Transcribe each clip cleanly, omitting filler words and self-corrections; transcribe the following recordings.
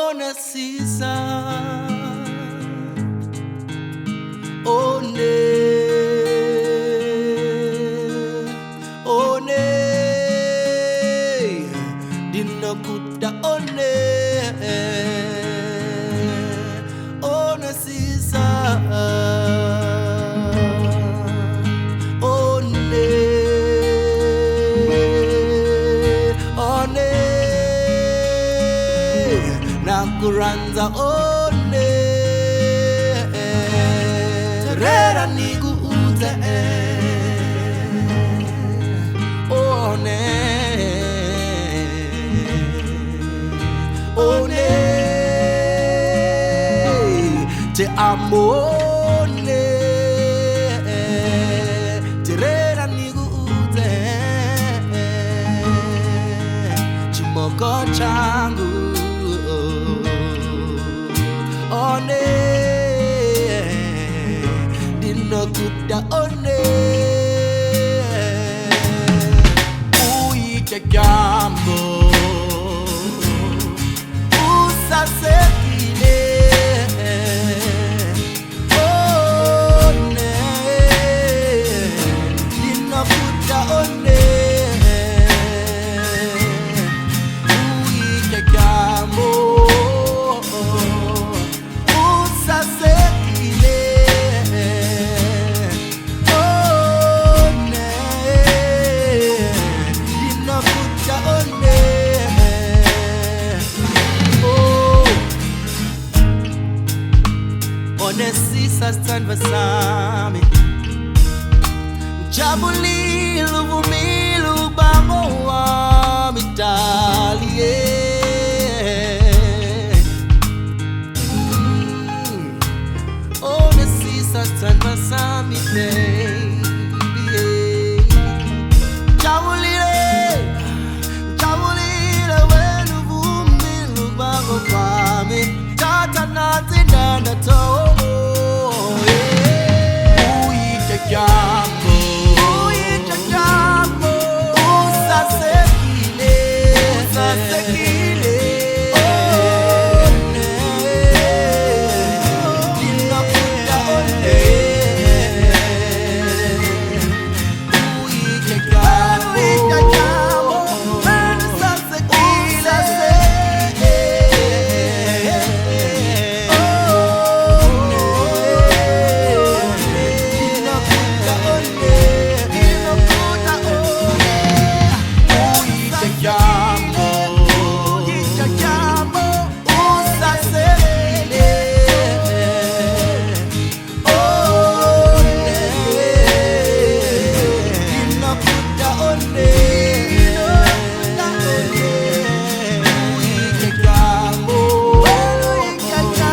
Onesisa one one dinokuta one onesisa one one nakuranza one rera niguuze one one te amone te rera niguuze chimoko changu one dinokuta one uike jambo usasekile one dinokuta one uike jambo Onesisa stand besame Jabulile vumile ubango wami dalie Onesisa stand besame baby Jabulile wenu vumile ubango wami Tata nati nana to jambo usasekile one dinokuta one uike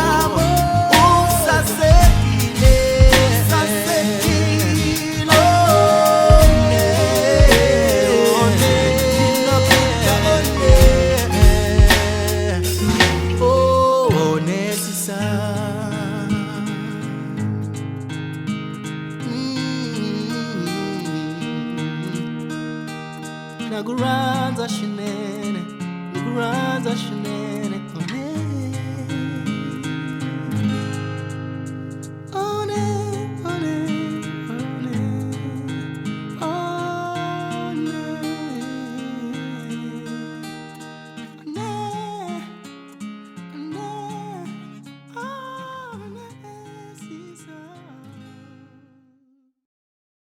jambo usasekile Naguranza shine